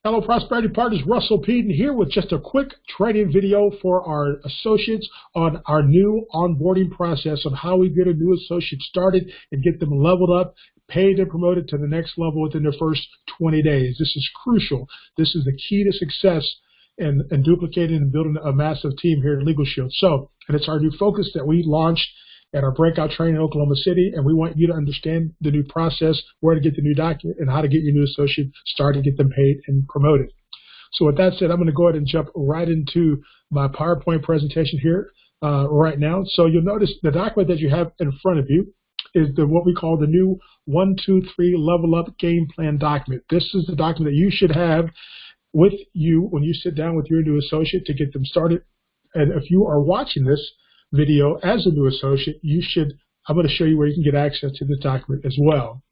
Hello, Prosperity Partners. Russell Peden here with just a quick training video for our associates on our new onboarding process on how we get a new associate started and get them leveled up, paid, and promoted to the next level within their first 20 days. This is crucial. This is the key to success in duplicating and building a massive team here at Legal Shield. And it's our new focus that we launched at our breakout training in Oklahoma City, and we want you to understand the new process, where to get the new document, and how to get your new associate started, get them paid and promoted. So with that said, I'm going to go ahead and jump right into my PowerPoint presentation here right now. So you'll notice the document that you have in front of you is what we call the new 1, 2, 3 Level Up Game Plan document. This is the document that you should have with you when you sit down with your new associate to get them started. And if you are watching this video as a new associate, I'm going to show you where you can get access to the document as well.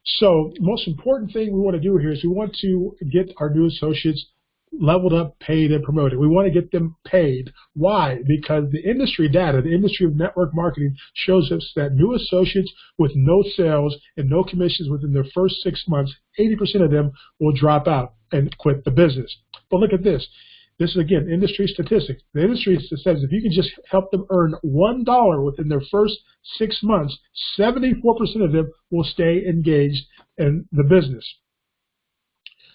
So the most important thing we want to do here is we want to get our new associates leveled up, paid, and promoted. We want to get them paid. Why? Because the industry data, the industry of network marketing, shows us that new associates with no sales and no commissions within their first 6 months, 80% of them will drop out and quit the business. But look at this. This is, again, industry statistics. The industry says if you can just help them earn $1 within their first 6 months, 74% of them will stay engaged in the business.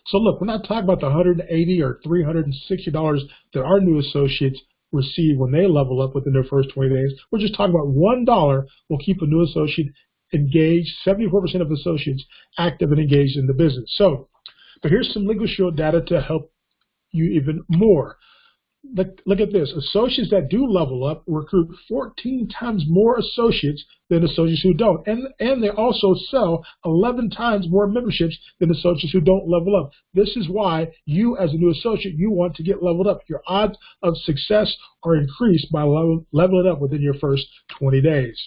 So look, we're not talking about the $180 or $360 that our new associates receive when they level up within their first 20 days. We're just talking about $1 will keep a new associate engaged, 74% of associates active and engaged in the business. But here's some Legal Shield data to help you even more. Look at this. Associates that do level up recruit 14 times more associates than associates who don't. And they also sell 11 times more memberships than associates who don't level up. This is why you, as a new associate, you want to get leveled up. Your odds of success are increased by leveling up within your first 20 days.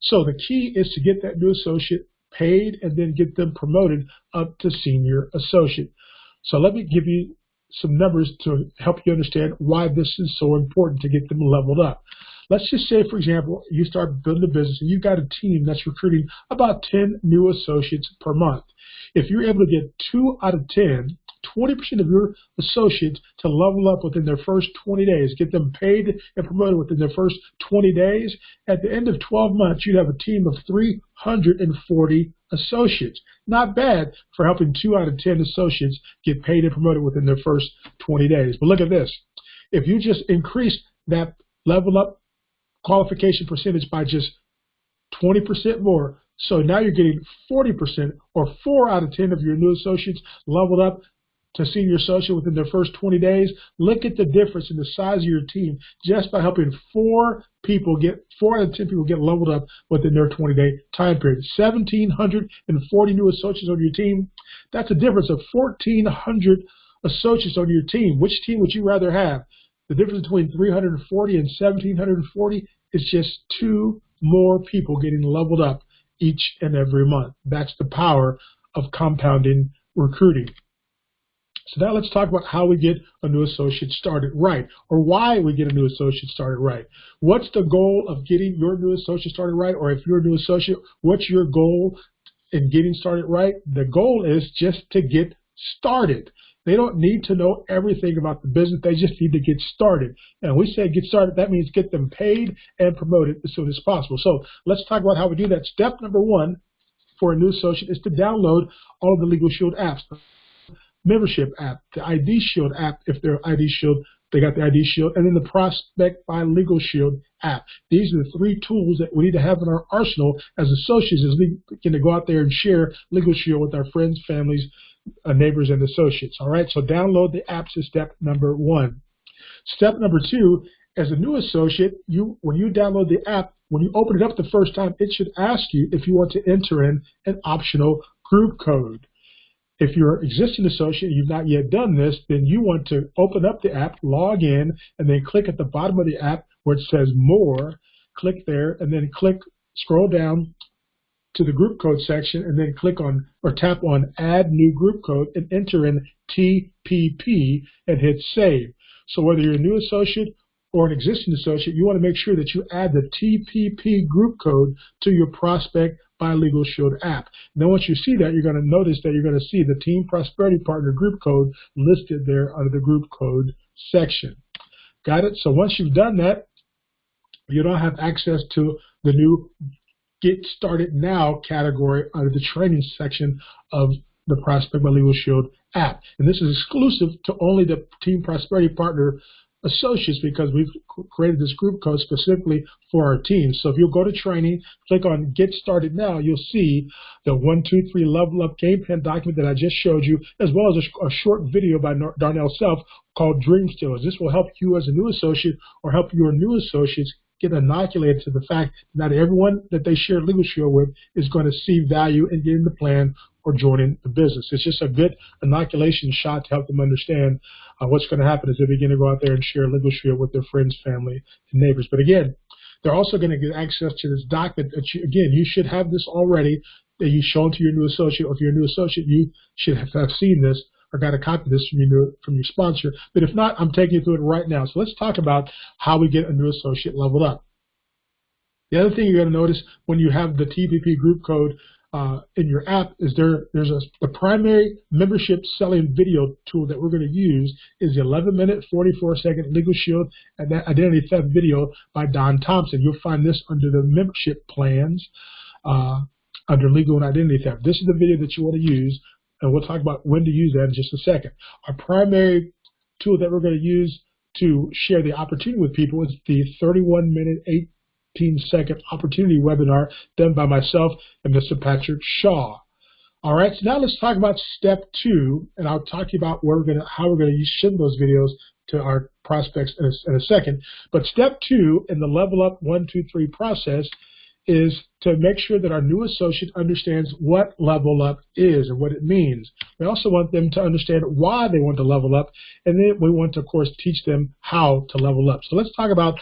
So the key is to get that new associate paid and then get them promoted up to senior associate. So let me give you some numbers to help you understand why this is so important to get them leveled up. Let's just say, for example, you start building a business and you've got a team that's recruiting about 10 new associates per month. If you're able to get 2 out of 10, 20% of your associates to level up within their first 20 days, get them paid and promoted within their first 20 days, at the end of 12 months, you'd have a team of 340 associates. Not bad for helping 2 out of 10 associates get paid and promoted within their first 20 days. But look at this. If you just increase that level up qualification percentage by just 20% more, so now you're getting 40%, or 4 out of 10 of your new associates leveled up to senior associate within their first 20 days. Look at the difference in the size of your team just by helping 4 out of 10 people get leveled up within their 20-day time period. 1,740 new associates on your team. That's a difference of 1,400 associates on your team. Which team would you rather have? The difference between 340 and 1,740 is just 2 more people getting leveled up each and every month. That's the power of compounding recruiting. So now let's talk about how we get a new associate started right, or why we get a new associate started right. What's the goal of getting your new associate started right? Or if you're a new associate, what's your goal in getting started right? The goal is just to get started. They don't need to know everything about the business. They just need to get started. And when we say get started, that means get them paid and promoted as soon as possible. So let's talk about how we do that. Step number 1 for a new associate is to download all of the Legal Shield apps. Membership app, the ID Shield app, if they're ID Shield, they got the ID Shield, and then the Prospect by Legal Shield app. These are the 3 tools that we need to have in our arsenal as associates as we begin to go out there and share Legal Shield with our friends, families, neighbors, and associates. All right, so download the apps is step number 1. Step number 2, as a new associate, when you download the app, when you open it up the first time, it should ask you if you want to enter in an optional group code. If you're an existing associate and you've not yet done this, then you want to open up the app, log in, and then click at the bottom of the app where it says More. Click there, and then scroll down to the group code section, and then click on or tap on Add New Group Code and enter in TPP and hit Save. So whether you're a new associate or an existing associate, you want to make sure that you add the TPP group code to your Prospect by Legal Shield app. And then once you see that, you're going to notice that you're going to see the Team Prosperity Partner group code listed there under the group code section. Got it? So once you've done that, you don't have access to the new Get Started Now category under the training section of the Prospect by Legal Shield app. And this is exclusive to only the Team Prosperity Partner associates because we've created this group code specifically for our team. So if you'll go to training, click on Get Started Now, you'll see the 1, 2, 3 Level Up game plan document that I just showed you, as well as a short video by Darnell Self called Dream Stealers. This will help you as a new associate or help your new associates get inoculated to the fact that not everyone that they share Legal Shield with is going to see value in getting the plan or joining the business. It's just a good inoculation shot to help them understand what's going to happen as they begin to go out there and share Legal Shield with their friends, family, and neighbors. But again, they're also going to get access to this document that you should have this already, that you shown to your new associate, or if you're a new associate, you should have seen this or got a copy of this from your sponsor. But if not, I'm taking you through it right now. So let's talk about how we get a new associate leveled up. The other thing you're going to notice when you have the TPP group code in your app is there's the primary membership selling video tool that we're going to use is the 11-minute, 44-second Legal Shield and Identity Theft video by Don Thompson. You'll find this under the membership plans under Legal and Identity Theft. This is the video that you want to use, and we'll talk about when to use that in just a second. Our primary tool that we're going to use to share the opportunity with people is the 31-minute, 18-second opportunity webinar done by myself and Mr. Patrick Shaw. All right, so now let's talk about step 2, and I'll talk to you about how we're going to send those videos to our prospects in a second. But step 2 in the Level Up 1, 2, 3 process is to make sure that our new associate understands what level up is and what it means. We also want them to understand why they want to level up, and then we want to, of course, teach them how to level up. So let's talk about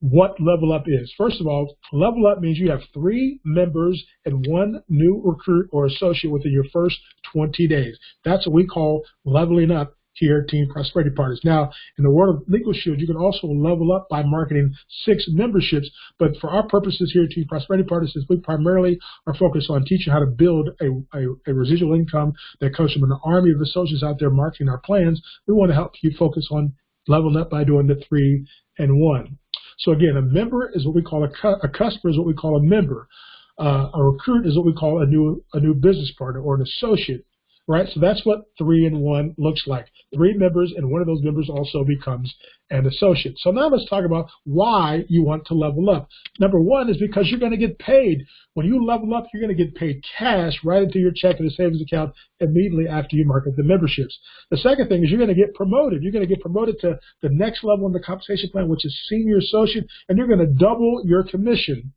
what level up is. First of all, level up means you have 3 members and 1 new recruit or associate within your first 20 days. That's what we call leveling up here at Team Prosperity Partners. Now, in the world of Legal Shield, you can also level up by marketing 6 memberships, but for our purposes here at Team Prosperity Partners, we primarily are focused on teaching how to build a residual income that comes from an army of associates out there marketing our plans. We want to help you focus on leveling up by doing the 3 and 1. So again, a member is what we call a customer is what we call a member. A recruit is what we call a new business partner or an associate. Right, so that's what 3 and 1 looks like. 3 members, and one of those members also becomes an associate. So now let's talk about why you want to level up. Number 1 is because you're going to get paid. When you level up, you're going to get paid cash right into your checking and savings account immediately after you market the memberships. The second thing is you're going to get promoted. You're going to get promoted to the next level in the compensation plan, which is senior associate, and you're going to double your commission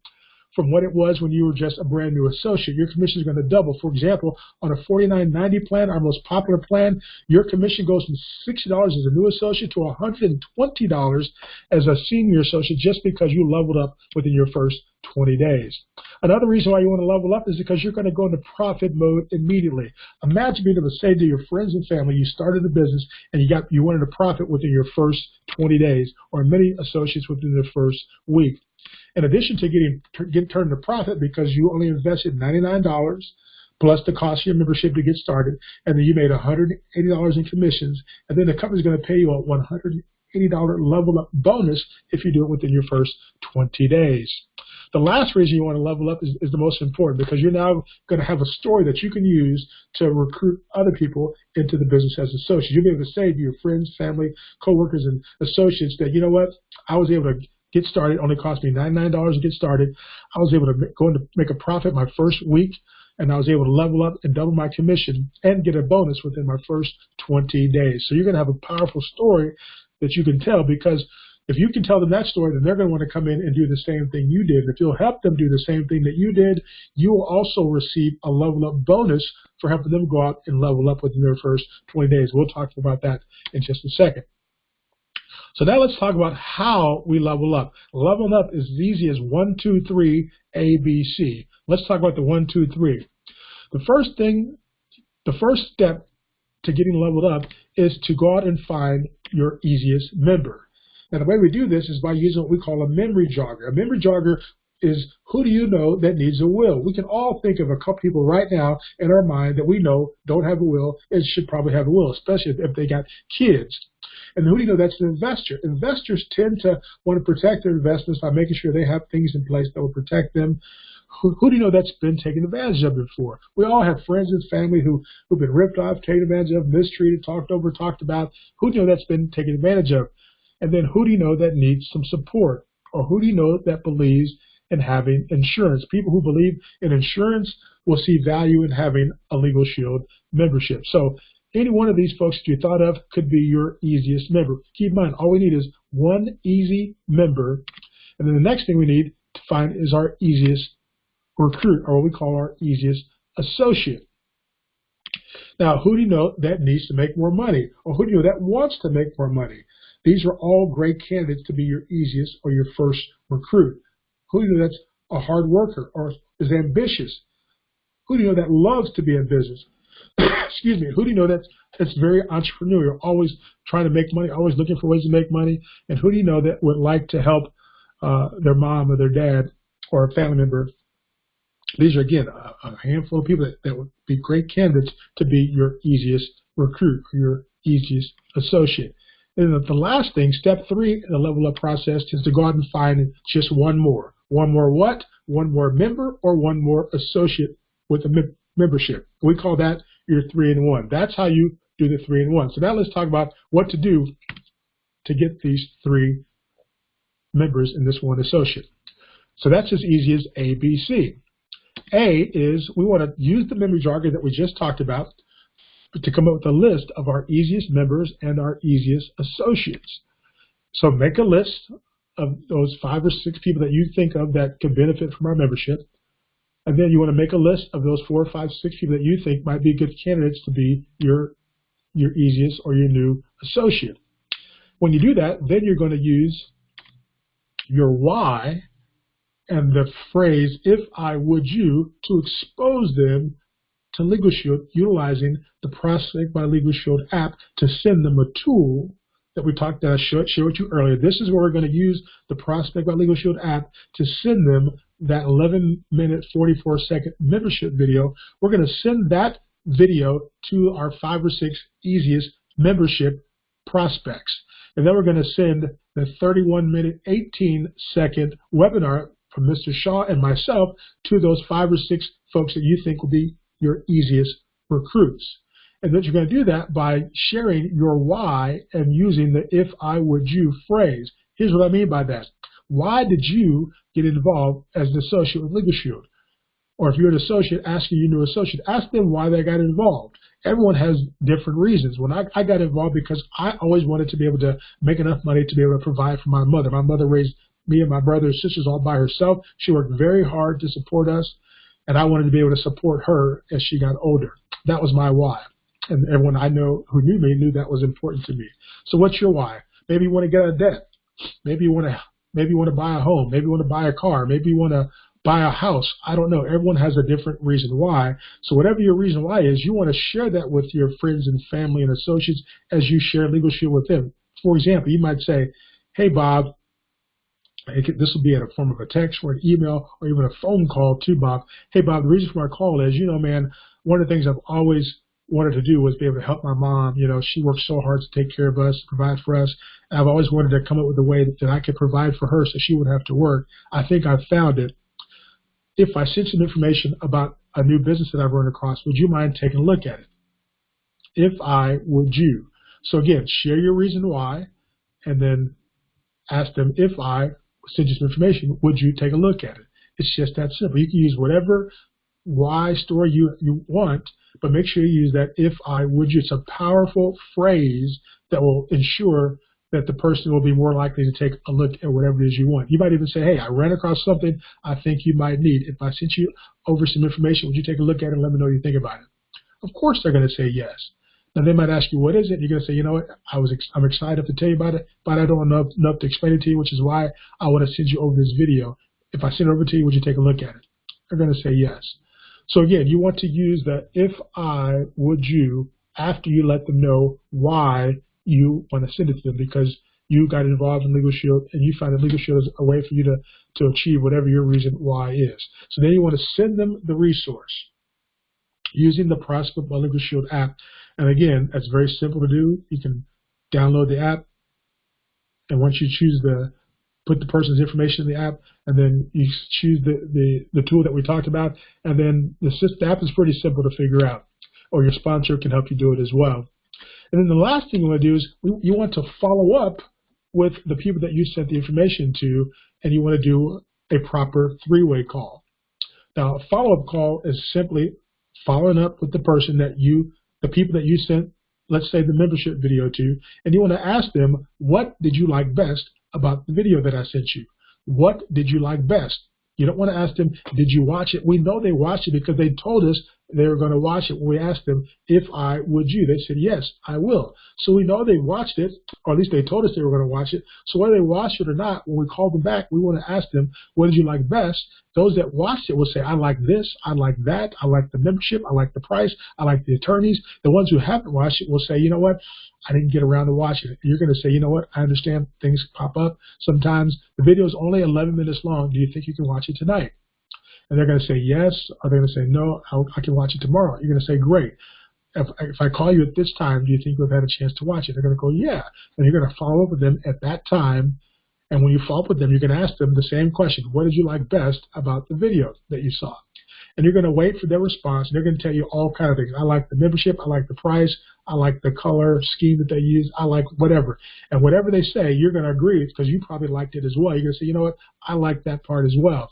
from what it was when you were just a brand new associate. Your commission is going to double. For example, on a $49.90 plan, our most popular plan, your commission goes from $60 as a new associate to $120 as a senior associate just because you leveled up within your first 20 days. Another reason why you want to level up is because you're going to go into profit mode immediately. Imagine being able to say to your friends and family, you started a business and you went into profit within your first 20 days, or many associates within their first week. In addition to getting turned to profit because you only invested $99 plus the cost of your membership to get started, and then you made $180 in commissions, and then the company's going to pay you a $180 level up bonus if you do it within your first 20 days. The last reason you want to level up is the most important, because you're now going to have a story that you can use to recruit other people into the business as associates. You'll be able to say to your friends, family, coworkers, and associates that, you know what, I was able to get started. It only cost me $99 to get started. I was able to make a profit my first week, and I was able to level up and double my commission and get a bonus within my first 20 days. So you're going to have a powerful story that you can tell, because if you can tell them that story, then they're going to want to come in and do the same thing you did. If you'll help them do the same thing that you did, you will also receive a level up bonus for helping them go out and level up within their first 20 days. We'll talk about that in just a second. So now let's talk about how we level up. Leveling up is as easy as 1, 2, 3, ABC. Let's talk about the 1, 2, 3. The first step to getting leveled up is to go out and find your easiest member. Now, the way we do this is by using what we call a memory jogger. A memory jogger is who do you know that needs a will? We can all think of a couple people right now in our mind that we know don't have a will and should probably have a will, especially if they got kids. And who do you know that's an investor? Investors tend to want to protect their investments by making sure they have things in place that will protect them. Who do you know that's been taken advantage of before? We all have friends and family who've been ripped off, taken advantage of, mistreated, talked over, talked about. Who do you know that's been taken advantage of? And then who do you know that needs some support? Or who do you know that believes in having insurance? People who believe in insurance will see value in having a Legal Shield membership. So any one of these folks that you thought of could be your easiest member. Keep in mind, all we need is one easy member. And then the next thing we need to find is our easiest recruit, or what we call our easiest associate. Now, who do you know that needs to make more money? Or who do you know that wants to make more money? These are all great candidates to be your easiest or your first recruit. Who do you know that's a hard worker or is ambitious? Who do you know that loves to be in business? Excuse me. Who do you know that's very entrepreneurial, always trying to make money, always looking for ways to make money? And who do you know that would like to help their mom or their dad or a family member? These are, again, a handful of people that would be great candidates to be your easiest recruit or your easiest associate. And the last thing, step 3 in the level up process, is to go out and find just one more. One more what? One more member or one more associate with a membership. We call that your 3-in-1. That's how you do the 3-in-1. So now let's talk about what to do to get these 3 members and this one associate. So that's as easy as A, B, C. A is we want to use the member jargon that we just talked about to come up with a list of our easiest members and our easiest associates. So make a list of those 5 or 6 people that you think of that could benefit from our membership. And then you want to make a list of those 4, 5, 6 people that you think might be good candidates to be your easiest or your new associate. When you do that, then you're going to use your why and the phrase, if I would you, to expose them to Legal Shield, utilizing the Prospect by Legal Shield app to send them a tool that I shared with you earlier. This is where we're going to use the Prospect by Legal Shield app to send them that 11-minute, 44-second membership video. We're going to send that video to our 5 or 6 easiest membership prospects. And then we're going to send the 31-minute, 18-second webinar from Mr. Shaw and myself to those 5 or 6 folks that you think will be your easiest recruits. And then you're going to do that by sharing your why and using the if I would you phrase. Here's what I mean by that. Why did you get involved as an associate with Legal Shield? Or if you're an associate, asking your new associate, ask them why they got involved. Everyone has different reasons. When I got involved because I always wanted to be able to make enough money to be able to provide for my mother. My mother raised me and my brother and sisters all by herself. She worked very hard to support us, and I wanted to be able to support her as she got older. That was my why. And everyone I know who knew me knew that was important to me. So what's your why? Maybe you want to get out of debt. Maybe you want to buy a home. Maybe you want to buy a car. Maybe you want to buy a house. I don't know. Everyone has a different reason why. So whatever your reason why is, you want to share that with your friends and family and associates as you share Legal Shield with them. For example, you might say, hey, Bob, this will be in a form of a text or an email or even a phone call to Bob. Hey, Bob, the reason for my call is, man, one of the things I've always wanted to do was be able to help my mom. She worked so hard to take care of us, provide for us. And I've always wanted to come up with a way that I could provide for her so she wouldn't have to work. I think I've found it. If I sent some information about a new business that I've run across, would you mind taking a look at it? If I would you. So again, share your reason why, and then ask them, if I send you some information, would you take a look at it? It's just that simple. You can use whatever why story you want, but make sure you use that if I would you. It's a powerful phrase that will ensure that the person will be more likely to take a look at whatever it is you want. You might even say, hey, I ran across something I think you might need. If I sent you over some information, would you take a look at it and let me know what you think about it? Of course they're going to say yes. Now they might ask you, what is it? And you're going to say, you know what, I'm excited to tell you about it, but I don't know enough to explain it to you, which is why I want to send you over this video. If I send it over to you, would you take a look at it? They're going to say yes. So again, you want to use the if I would you after you let them know why you want to send it to them, because you got involved in Legal Shield and you find that Legal Shield is a way for you to achieve whatever your reason why is. So then you want to send them the resource using the Prospect by Legal Shield app. And again, that's very simple to do. You can download the app, and once you choose put the person's information in the app, and then you choose the tool that we talked about, and then the app is pretty simple to figure out, or your sponsor can help you do it as well. And then the last thing you want to do is you want to follow up with the people that you sent the information to, and you want to do a proper three-way call. Now, a follow-up call is simply following up with the person the people that you sent, let's say the membership video to, and you want to ask them, what did you like best about the video that I sent you? What did you like best? You don't want to ask them, did you watch it? We know they watched it because they told us they were going to watch it when we asked them, if I would you? They said, yes, I will. So we know they watched it, or at least they told us they were going to watch it. So whether they watched it or not, when we call them back, we want to ask them, what did you like best? Those that watched it will say, I like this, I like that, I like the membership, I like the price, I like the attorneys. The ones who haven't watched it will say, you know what, I didn't get around to watching it. You're going to say, you know what, I understand things pop up. Sometimes the video is only 11 minutes long. Do you think you can watch it tonight? And they're going to say yes, or they're going to say no, I can watch it tomorrow. You're going to say, great. If I call you at this time, do you think we've had a chance to watch it? They're going to go, yeah. And you're going to follow up with them at that time. And when you follow up with them, you're going to ask them the same question. What did you like best about the video that you saw? And you're going to wait for their response. And they're going to tell you all kinds of things. I like the membership. I like the price. I like the color scheme that they use. I like whatever. And whatever they say, you're going to agree because you probably liked it as well. You're going to say, you know what, I like that part as well.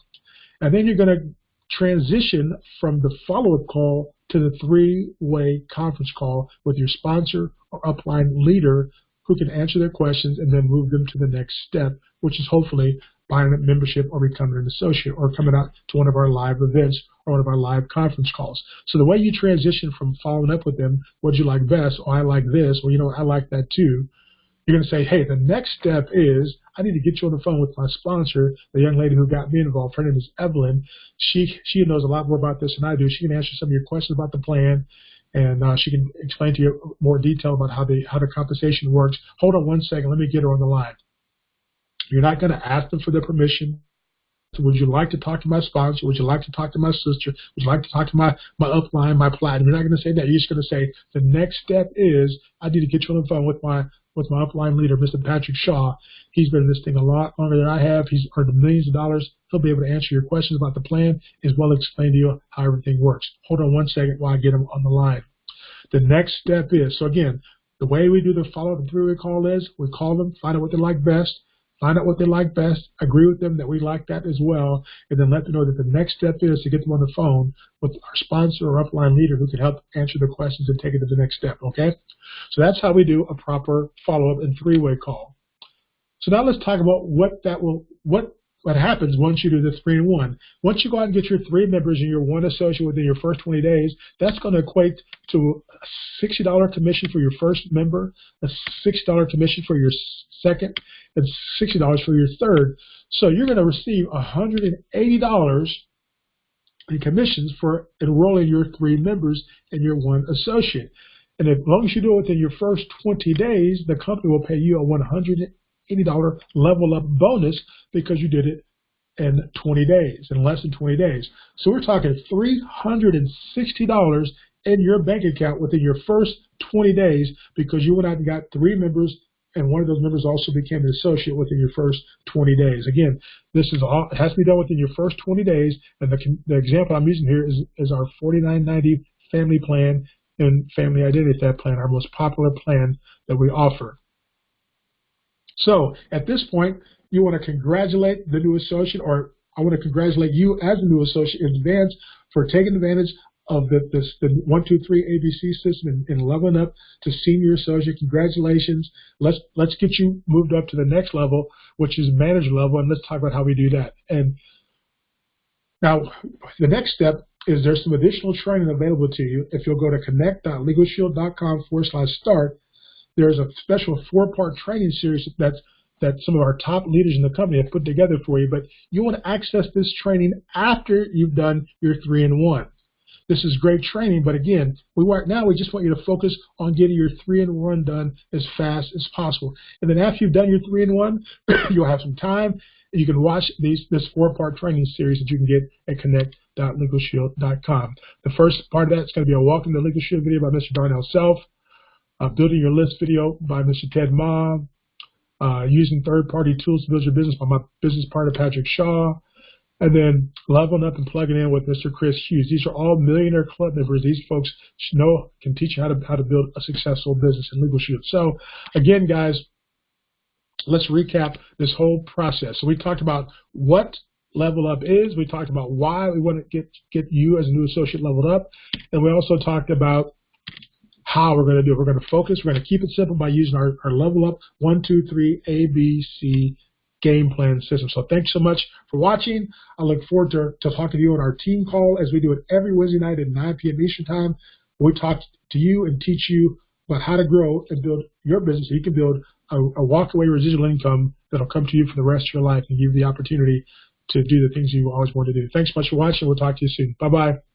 And then you're going to transition from the follow-up call to the three-way conference call with your sponsor or upline leader who can answer their questions and then move them to the next step, which is hopefully buying a membership or becoming an associate or coming out to one of our live events or one of our live conference calls. So the way you transition from following up with them, what'd you like best? Oh, I like this. Well, you know, I like that too. You're going to say, hey, the next step is I need to get you on the phone with my sponsor, the young lady who got me involved. Her name is Evelyn. She knows a lot more about this than I do. She can answer some of your questions about the plan, and she can explain to you more detail about how the compensation works. Hold on one second. Let me get her on the line. You're not going to ask them for their permission. Would you like to talk to my sponsor? Would you like to talk to my sister? Would you like to talk to my upline, my platinum? You're not going to say that. You're just going to say the next step is I need to get you on the phone with my upline leader, Mr. Patrick Shaw. He's been in this thing a lot longer than I have. He's earned millions of dollars. He'll be able to answer your questions about the plan as well as explain to you how everything works. Hold on one second while I get him on the line. The next step is, so again, the way we do the follow-up and three-way call is we call them, find out what they like best, find out what they like best, agree with them that we like that as well, and then let them know that the next step is to get them on the phone with our sponsor or upline leader who can help answer the questions and take it to the next step, okay? So that's how we do a proper follow-up and three-way call. So now let's talk about what happens once you do the 3-in-1. Once you go out and get your 3 members and your 1 associate within your first 20 days, that's going to equate to a $60 commission for your first member, a $6 commission for your second, and $60 for your third. So you're going to receive $180 in commissions for enrolling your 3 members and your 1 associate. And as long as you do it within your first 20 days, the company will pay you a $180 level up bonus because you did it in 20 days, in less than 20 days. So we're talking $360 in your bank account within your first 20 days because you went out and got 3 members and one of those members also became an associate within your first 20 days. Again, this is all, it has to be done within your first 20 days. And the example I'm using here is our $49.90 family plan and family identity theft plan, our most popular plan that we offer. So at this point, you want to congratulate the new associate, or I want to congratulate you as a new associate in advance for taking advantage of the 1, 2, 3 ABC system and leveling up to senior associate. Congratulations. Let's get you moved up to the next level, which is manager level, and let's talk about how we do that. And now the next step is there's some additional training available to you. If you'll go to connect.legalshield.com/start, there's a special 4-part training series that some of our top leaders in the company have put together for you, but you want to access this training after you've done your 3-in-1. This is great training, but again, we just want you to focus on getting your 3-in-1 done as fast as possible. And then after you've done your 3-in-1, you'll have some time, and you can watch this 4-part training series that you can get at connect.legalshield.com. The first part of that is going to be a Welcome to Legal Shield video by Mr. Darnell Self, Building Your List video by Mr. Ted Ma, Using Third-Party Tools to Build Your Business by my business partner Patrick Shaw, and then Leveling Up and Plugging In with Mr. Chris Hughes. These are all Millionaire Club members. These folks can teach you how to build a successful business in Legal Shield. So again, guys, let's recap this whole process. So we talked about what LevelUp is. We talked about why we want to get you as a new associate leveled up, and we also talked about how we're going to do it. We're going to focus. We're going to keep it simple by using our LevelUp 1, 2, 3 ABC game plan system. So thanks so much for watching. I look forward to talking to you on our team call, as we do it every Wednesday night at 9 p.m. Eastern Time. We talk to you and teach you about how to grow and build your business so you can build a walk-away residual income that'll come to you for the rest of your life and give you the opportunity to do the things you always wanted to do. Thanks so much for watching. We'll talk to you soon. Bye-bye.